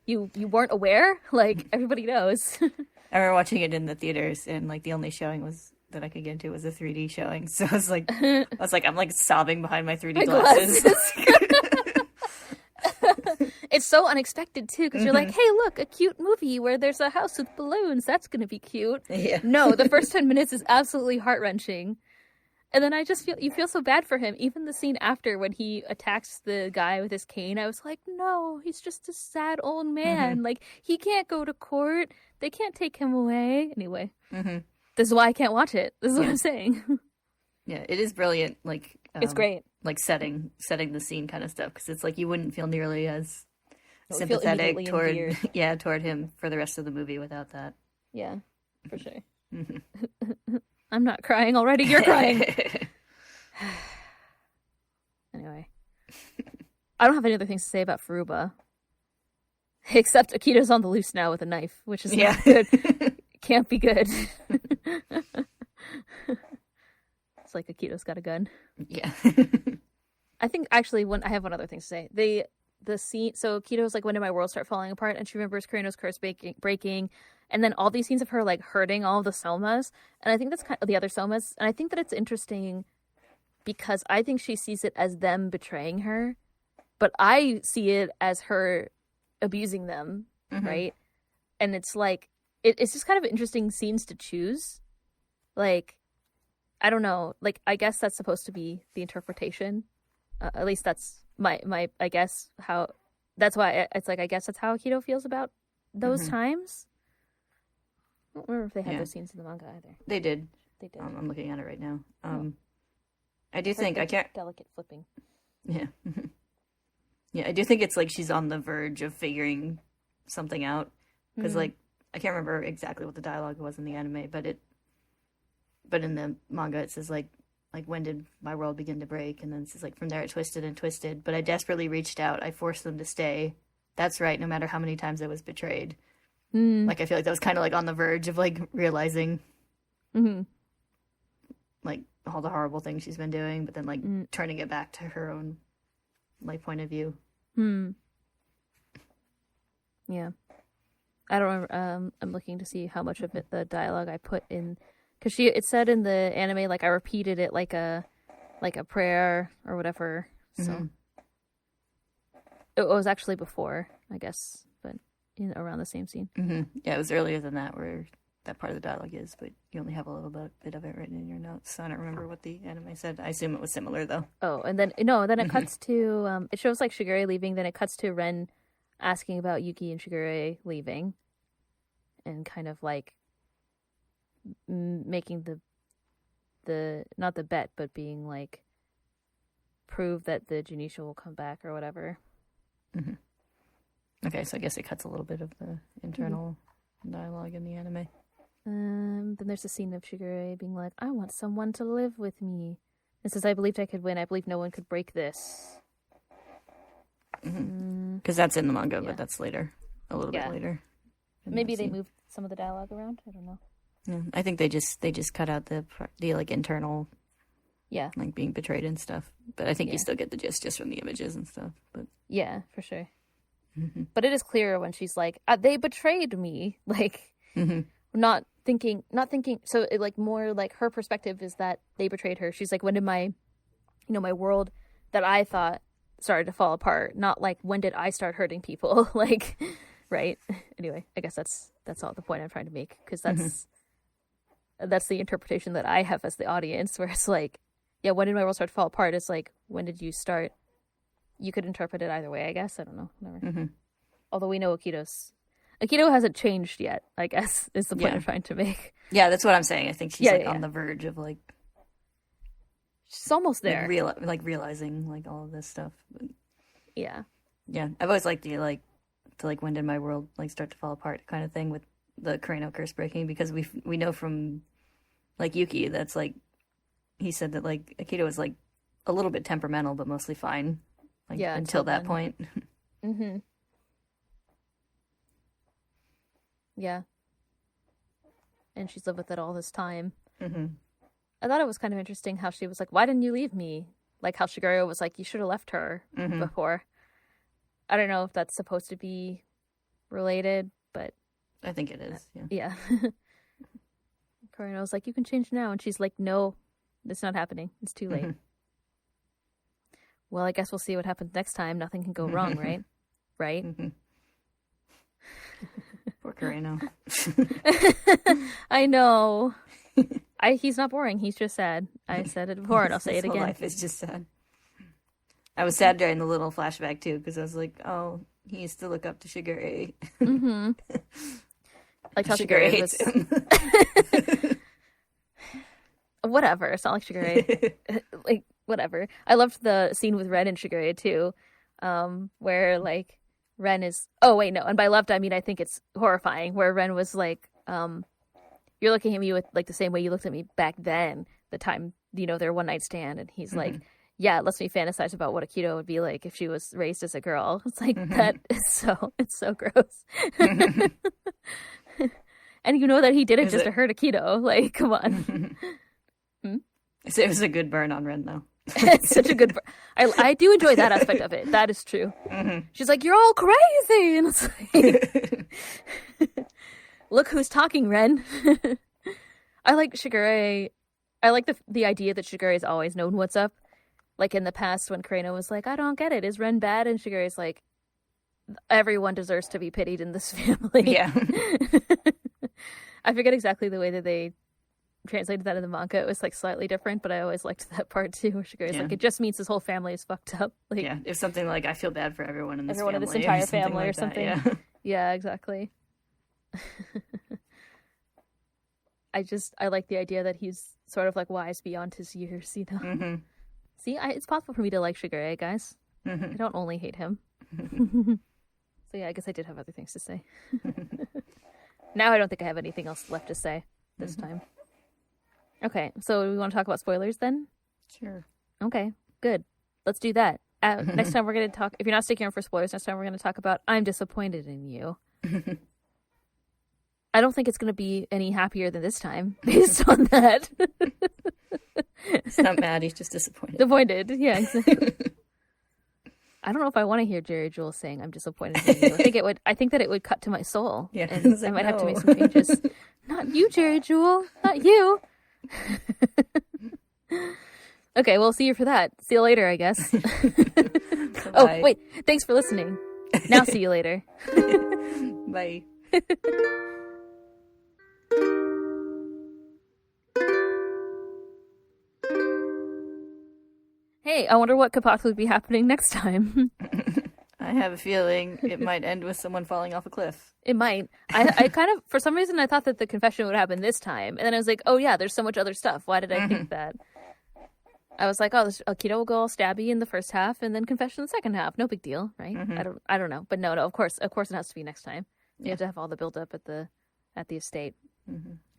you weren't aware? Like, everybody knows. I remember watching it in the theaters, and like the only showing was that I could get into was a 3D showing. So I was like, I'm like sobbing behind my 3D glasses. It's so unexpected too, because you're like, hey, look, a cute movie where there's a house with balloons. That's going to be cute. Yeah. No, the first 10 minutes is absolutely heart-wrenching. And then I just you feel so bad for him. Even the scene after when he attacks the guy with his cane, I was like, no, he's just a sad old man. Like, he can't go to court. They can't take him away. Anyway, this is why I can't watch it. This is what I'm saying. Yeah, it is brilliant. Like, it's great. Like setting the scene kind of stuff, because it's like you wouldn't feel nearly as Feel sympathetic toward endeared. toward him for the rest of the movie without that. Yeah, for sure. I'm not crying already. You're crying. Anyway, I don't have any other things to say about Furuba, except Akito's on the loose now with a knife, which is not good. Can't be good. It's like Akito's got a gun. Yeah. I think actually, I have one other thing to say. The scene. So Akito's like, when did my world start falling apart? And she remembers Kureno's curse breaking, and then all these scenes of her like hurting all of the Somas. And I think that's kind of the other Somas. And I think that it's interesting because I think she sees it as them betraying her, but I see it as her abusing them, right? And it's like it's just kind of interesting scenes to choose. Like, I don't know. Like, I guess that's supposed to be the interpretation. At least that's my I guess how. That's why it's like, I guess that's how Akito feels about those times. I don't remember if they had those scenes in the manga either. They did. They did. I'm looking at it right now. I do think I can't. Delicate flipping. Yeah. Yeah, I do think it's like she's on the verge of figuring something out, because like I can't remember exactly what the dialogue was in the anime, but in the manga it says like when did my world begin to break, and then it says like from there it twisted and twisted, but I desperately reached out, I forced them to stay. That's right, no matter how many times I was betrayed. Like, I feel like that was kind of like on the verge of like realizing like all the horrible things she's been doing, but then like turning it back to her own like point of view. Yeah, I don't remember. I'm looking to see how much of it the dialogue I put in, because it said in the anime like I repeated it like a prayer or whatever. So it was actually before, I guess, but around the same scene. Yeah, it was earlier than that where that part of the dialogue is, but you only have a little bit of it written in your notes, so I don't remember what the anime said. I assume it was similar though. Oh, and then it cuts to it shows like Shigure leaving, then it cuts to Ren asking about Yuki and Shigure leaving, and kind of like making the not the bet, but being like prove that the Junisha will come back or whatever. Okay, so I guess it cuts a little bit of the internal dialogue in the anime. Then there's a scene of Shigure being like, I want someone to live with me. It says, I believed I could win. I believe no one could break this. Because that's in the manga, but that's later. A little bit later. Maybe they moved some of the dialogue around. I don't know. Yeah, I think they just cut out the like internal, like being betrayed and stuff. But I think you still get the gist just from the images and stuff. But yeah, for sure. But it is clearer when she's like, they betrayed me. Like, not thinking. So it like more like her perspective is that they betrayed her. She's like, when did my world that I thought started to fall apart? Not like, when did I start hurting people? Like, right? Anyway, I guess that's all the point I'm trying to make, because that's the interpretation that I have as the audience, where it's like, yeah, when did my world start to fall apart? It's like, when did you start? You could interpret it either way, I guess. I don't know. Whatever. Although we know Akito hasn't changed yet, I guess, is the point I'm trying to make. Yeah, that's what I'm saying. I think she's on the verge of like, she's almost there. Like realizing like all of this stuff. But, yeah. I've always liked the like when did my world like start to fall apart kind of thing with the Kureno curse breaking, because we know from like Yuki that's like he said that like Akito was like a little bit temperamental but mostly fine, like until that point. Mm-hmm. Yeah. And she's lived with it all this time. Mm-hmm. I thought it was kind of interesting how she was like, why didn't you leave me? Like how Shigure was like, you should have left her before. I don't know if that's supposed to be related, but I think it is. Yeah. Kureno was like, you can change now. And she's like, no, it's not happening. It's too late. Well, I guess we'll see what happens next time. Nothing can go wrong, right? Right? Poor Kureno. I know. He's not boring. He's just sad. I said it before, and I'll say it again. Life is just sad. I was sad during the little flashback too, because I was like, "Oh, he used to look up to Shigure." Like how Shigure hates him. Whatever. It's not like Shigure. Like whatever. I loved the scene with Ren and Shigure too, where like Ren is. Oh wait, no. And by loved, I mean I think it's horrifying. Where Ren was like, "You're looking at me with like the same way you looked at me back then, the time their one night stand," and he's like. Yeah, it lets me fantasize about what Akito would be like if she was raised as a girl. It's like, that is it's so gross. And you know that he did it just to hurt Akito. Like, come on. It was a good burn on Ren, though. It's such a good burn. I do enjoy that aspect of it. That is true. She's like, you're all crazy. And it's like, look who's talking, Ren. I like Shigure. I like the idea that Shigure has always known what's up. Like in the past when Kureno was like, I don't get it. Is Ren bad? And Shigure's like, everyone deserves to be pitied in this family. Yeah. I forget exactly the way that they translated that in the manga. It was like slightly different, but I always liked that part too. Where Shigure's like, it just means this whole family is fucked up. Like, yeah, it's something like, I feel bad for everyone in this everyone family. in this entire family like or something. That, yeah. Yeah, exactly. I like the idea that he's sort of like wise beyond his years, See, it's possible for me to like Shigure, guys. I don't only hate him. So yeah, I guess I did have other things to say. Now I don't think I have anything else left to say this time. Okay, so we want to talk about spoilers then? Sure. Okay, good. Let's do that. Next time we're going to talk, if you're not sticking around for spoilers, next time we're going to talk about I'm disappointed in you. I don't think it's going to be any happier than this time, based on that. He's not mad, he's just disappointed. Disappointed, yeah, exactly. I don't know if I want to hear Jerry Jules saying I'm disappointed in you. I think that it would cut to my soul. Yeah, and I might have to make some changes. Not you, Jerry Jewel. Not you. Okay, we'll see you for that. See you later, I guess. Oh, wait. Thanks for listening. Now see you later. Bye. Hey, I wonder what could possibly be happening next time. I have a feeling it might end with someone falling off a cliff. It might. I kind of, for some reason, I thought that the confession would happen this time. And then I was like, oh yeah, there's so much other stuff. Why did I think that? I was like, oh, Akito will go all stabby in the first half and then confession in the second half. No big deal, right? I don't know. But no, of course it has to be next time. You have to have all the build up at the estate.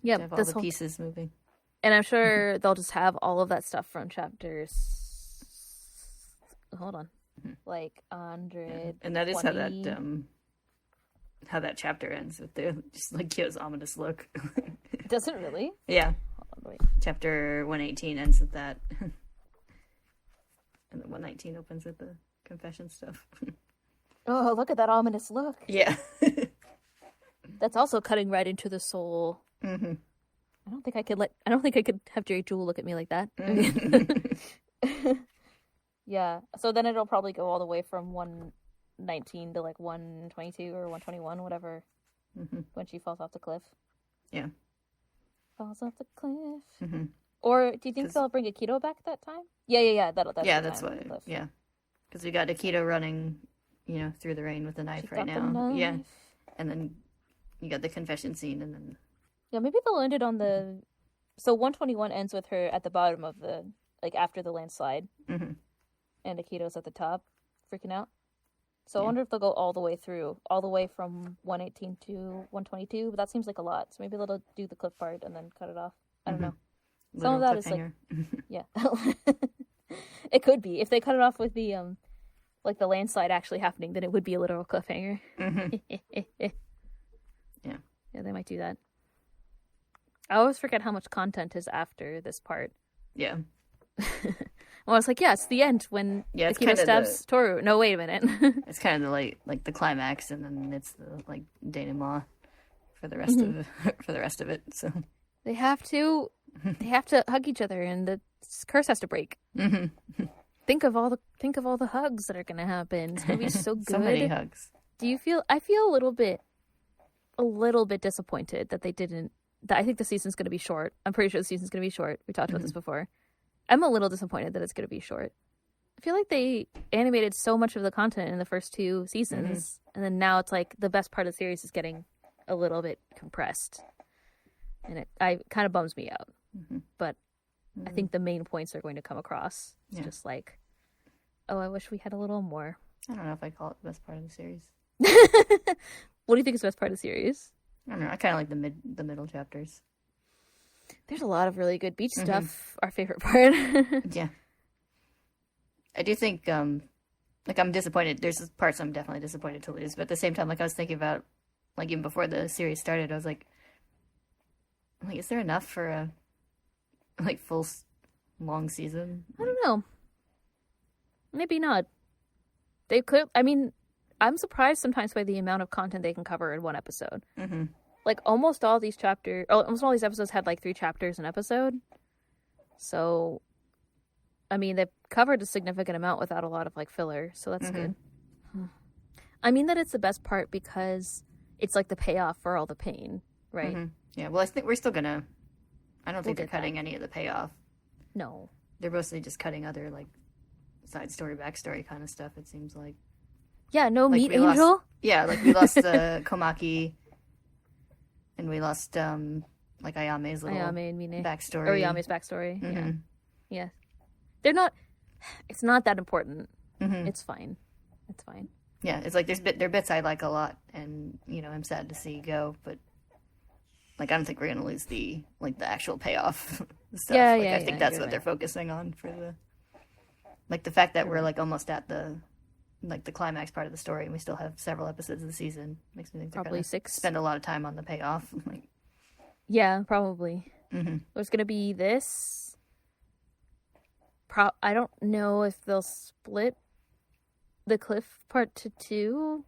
Yeah, have all the pieces moving. And I'm sure they'll just have all of that stuff from chapters. Hold on, like 100. And that is how that chapter ends with just like Kyo's ominous look. Does it really? Yeah. Hold on, wait. Chapter 118 ends with that. And then 119 opens with the confession stuff. Oh, look at that ominous look. Yeah. That's also cutting right into the soul. I don't think I could have Jerry Jewel look at me like that. Yeah. So then it'll probably go all the way from 119 to like 122 or 121, whatever. When she falls off the cliff. Yeah. Falls off the cliff. Or do you think they'll bring Akito back at that time? Yeah. That's what. Yeah. Because we got Akito running, through the rain with a knife right now. Yeah. And then you got the confession scene, and then. Yeah, maybe they'll end it on the. So 121 ends with her at the bottom of after the landslide. And Akito's at the top, freaking out. So I wonder if they'll go all the way through, all the way from 118 to 122. But that seems like a lot. So maybe they'll do the cliff part and then cut it off. I don't know. Some of that is like, yeah, it could be if they cut it off with the like the landslide actually happening, then it would be a literal cliffhanger. Yeah, they might do that. I always forget how much content is after this part. Yeah. Well, I was like, yeah, it's the end when Akito stabs Tohru. No, wait a minute. It's kind of the like the climax, and then it's the like denouement for the rest of it. So they have to hug each other, and the curse has to break. Think of all the hugs that are gonna happen. It's gonna be so good. So many hugs. Do you feel? I feel a little bit disappointed that they didn't. That I think the season's gonna be short. I'm pretty sure the season's gonna be short. We talked about this before. I'm a little disappointed that it's gonna be short. I feel like they animated so much of the content in the first 2 seasons, and then now it's like the best part of the series is getting a little bit compressed, and it kind of bums me out. But I think the main points are going to come across. It's just like, oh, I wish we had a little more. I don't know if I call it the best part of the series. What do you think is the best part of the series? I don't know. I kind of like the middle chapters. There's a lot of really good beach stuff. Our favorite part. Yeah. I do think, like, I'm disappointed. There's parts I'm definitely disappointed to lose. But at the same time, like, I was thinking about, like, even before the series started, I was like, is there enough for a, like, full long season? I don't know. Maybe not. They could, I mean, I'm surprised sometimes by the amount of content they can cover in one episode. Like, almost all these episodes had, like, 3 chapters an episode. So, I mean, they've covered a significant amount without a lot of, like, filler. So that's good. I mean that it's the best part because it's, like, the payoff for all the pain, right? Yeah, well, I think we're still gonna... I don't think they're cutting any of the payoff. No. They're mostly just cutting other, like, side story, backstory kind of stuff, it seems like. Yeah, no like Meat Angel? Like, we lost Komaki... And we lost, like, Ayame's little backstory. Or Ayame's backstory, yeah. They're not... It's not that important. It's fine. It's fine. Yeah, it's like, there are bits I like a lot, and, you know, I'm sad to see go, but, like, I don't think we're gonna lose the actual payoff stuff. I think that's what they're focusing on for the... Like, the fact that we're, like, almost at the climax part of the story, and we still have several episodes of the season, makes me think they're probably 6. Spend a lot of time on the payoff. Yeah, probably. There's gonna be this. I don't know if they'll split the cliff part to 2.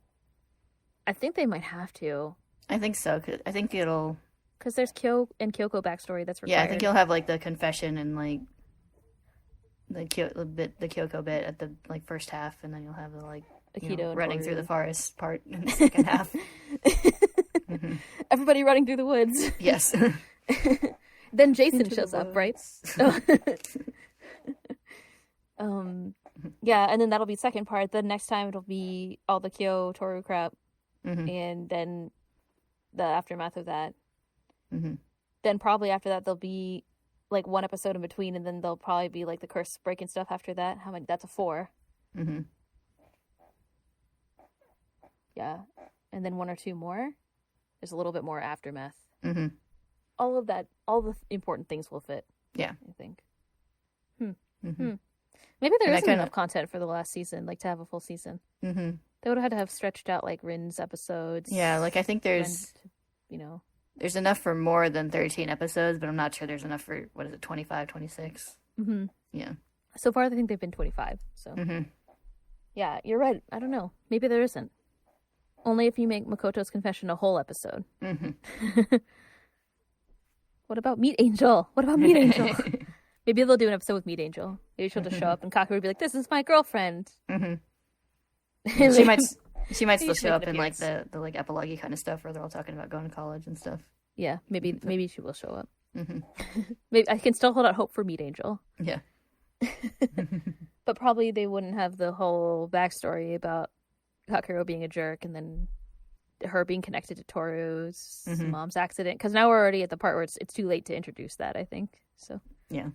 I think they might have to. I think so. I think it'll. Because there's Kyoko backstory that's required. Yeah, I think you'll have like the confession and like the Kyoko bit at the like first half, and then you'll have the like Akito running through the forest part in the second half. Everybody running through the woods. Yes. Then Jason shows up, right? Yeah, and then that'll be second part. The next time it'll be all the Tohru crap, and then the aftermath of that. Then probably after that there'll be like one episode in between, and then there'll probably be like the curse breaking stuff after that. How many? That's a 4. Yeah, and then 1 or 2 more. There's a little bit more aftermath. All of that, all the important things will fit. Yeah, I think. Maybe there isn't enough content for the last season, like to have a full season. They would have had to have stretched out like Rin's episodes. Yeah, like I think there's, there's enough for more than 13 episodes, but I'm not sure there's enough for, 25, 26? Yeah. So far, I think they've been 25. So. Yeah, you're right. I don't know. Maybe there isn't. Only if you make Makoto's confession a whole episode. What about Meat Angel? Maybe they'll do an episode with Meat Angel. Maybe she'll just show up and Kakura will be like, "This is my girlfriend." She might still show up in like the like epilogue kind of stuff where they're all talking about going to college and stuff. Yeah, maybe she will show up. Maybe I can still hold out hope for Meat Angel. Yeah. But probably they wouldn't have the whole backstory about Kakura being a jerk and then her being connected to Tohru's mom's accident. Because now we're already at the part where it's too late to introduce that, I think. So yeah.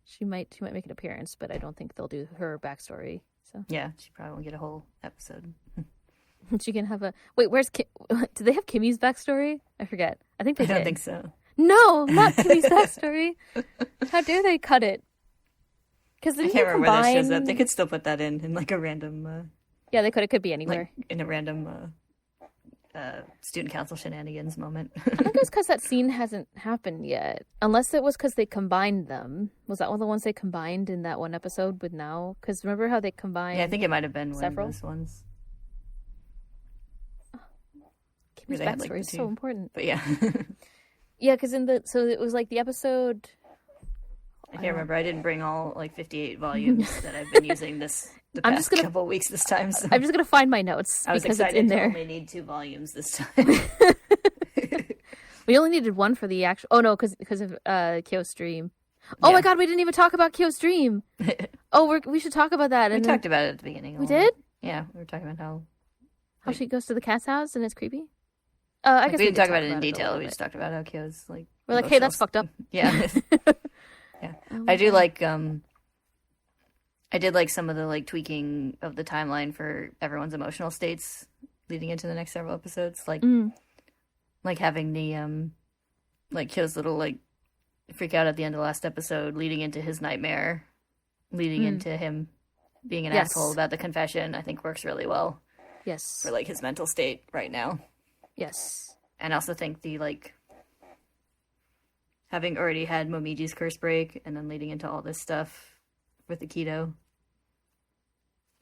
She might make an appearance, but I don't think they'll do her backstory. So Yeah, she probably won't get a whole episode. she can have a wait. Where's Kim? Do they have Kimmy's backstory? I forget. I think they I did. don't think so. No, not Kimmy's backstory. How dare they cut it? Because I can't remember where that shows up. They could still put that in like a random. Yeah, they could. It could be anywhere. Like in a random student council shenanigans moment. I think it's because that scene hasn't happened yet. Unless it was because they combined them. Was that one of the ones they combined in that one episode with now? Because remember how they combined? Yeah, I think it might have been several? one of those ones. Kimmy's backstory is so important. But yeah. Yeah, because so it was like the episode. I can't remember. I didn't bring all like 58 volumes that I've been using the past couple of weeks this time. So. I'm just gonna find my notes I was because excited it's in to there. only need 2 volumes this time. We only needed 1 for the actual. Oh no, because of Kyo's stream. Oh my god, we didn't even talk about Kyo's stream. Oh, we should talk about that. We talked about it at the beginning. We did? Yeah, we were talking about how she goes to the cat's house and it's creepy. I guess we didn't talk about it in detail. We just talked about how Kyo's like. We're like, hey, that's fucked up. Yeah. Yeah, I do like I did like some of the like tweaking of the timeline for everyone's emotional states leading into the next several episodes, like having the like Kyo's little like freak out at the end of the last episode, leading into his nightmare, leading into him being an asshole about the confession. I think works really well. Yes, for like his mental state right now. Yes, and I also think the like. Having already had Momiji's curse break and then leading into all this stuff with Akito and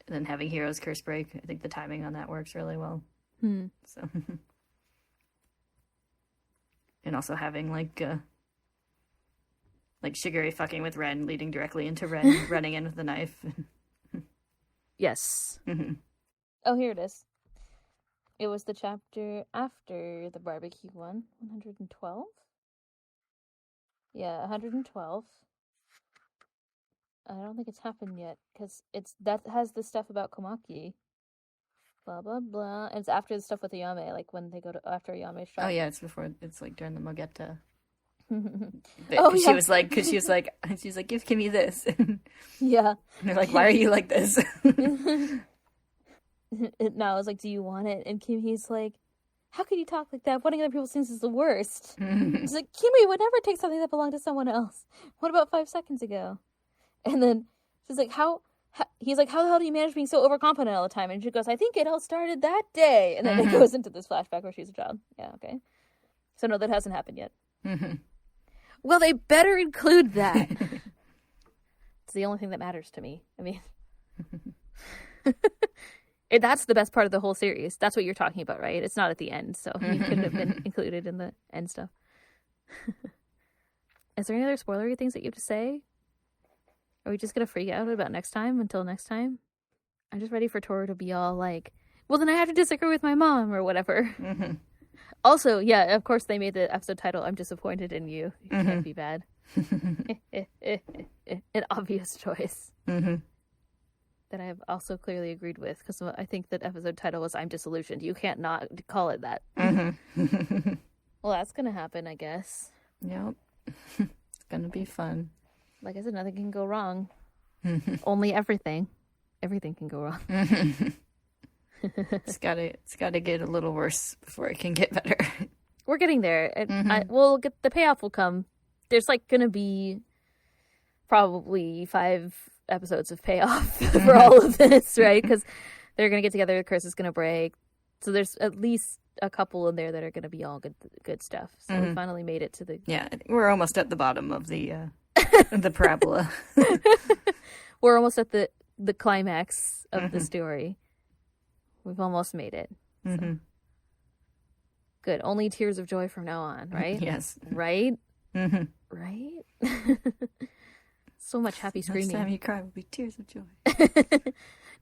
then having Hiro's curse break, I think the timing on that works really well. So, and also having like Shigure fucking with Ren leading directly into Ren running in with the knife. Yes. Oh, here it is. It was the chapter after the barbecue one, 112. Yeah, 112. I don't think it's happened yet because that has the stuff about Komaki. Blah blah blah. And it's after the stuff with Ayame, like when they go to after Ayame's shot. Oh yeah, it's before. It's like during the Mogetta. Yeah. She was like, give Kimmy this. Yeah. And they're like, why are you like this? Now it's like, do you want it? And Kimmy's like, how could you talk like that? Putting other people's things is the worst. She's like, Kimmy would never take something that belonged to someone else. What about 5 seconds ago? And then she's like, he's like, how the hell do you manage being so overconfident all the time? And she goes, I think it all started that day. And then it goes into this flashback where she's a child. Yeah, okay. So no, that hasn't happened yet. Well, they better include that. It's the only thing that matters to me. I mean, that's the best part of the whole series. That's what you're talking about, right? It's not at the end, so you couldn't have been included in the end stuff. Is there any other spoilery things that you have to say? Are we just going to freak out about next time until next time? I'm just ready for Tohru to be all like, well, then I have to disagree with my mom or whatever. Also, yeah, of course they made the episode title, I'm Disappointed in You. You can't be bad. An obvious choice. That I have also clearly agreed with, because I think that episode title was I'm Disillusioned. You can't not call it that. Well, that's going to happen, I guess. Yep. It's going to be fun. Like I said, nothing can go wrong. Only everything. Everything can go wrong. It's gotta get a little worse before it can get better. We're getting there. We'll get the payoff will come. There's like gonna be probably 5 episodes of payoff for all of this, right? Because they're gonna get together. The curse is gonna break. So there's at least a couple in there that are gonna be all good stuff. So we finally made it to the. Yeah, I think we're almost at the bottom of the parabola. We're almost at the climax of the story. We've almost made it. So. Good. Only tears of joy from now on, right? Yes. Right? Right? So much happy screaming. Next time you cry will be tears of joy.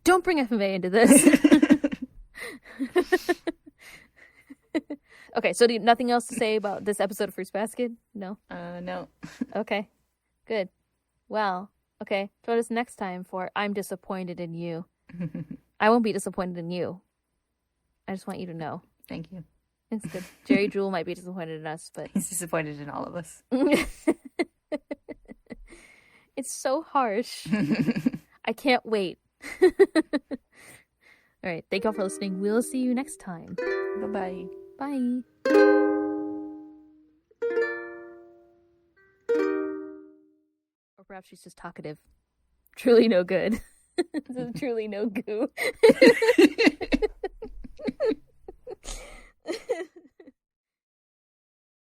Don't bring FMA into this. Okay, so nothing else to say about this episode of Fruits Basket? No? No. Okay. Good. Well, okay. Join us next time for I'm Disappointed in You. I won't be disappointed in you. I just want you to know. Thank you. It's good. Jerry Jewell might be disappointed in us, but... He's disappointed in all of us. It's so harsh. I can't wait. All right. Thank y'all for listening. We'll see you next time. Bye-bye. Bye. Or perhaps she's just talkative. Truly no good. This is truly no goo.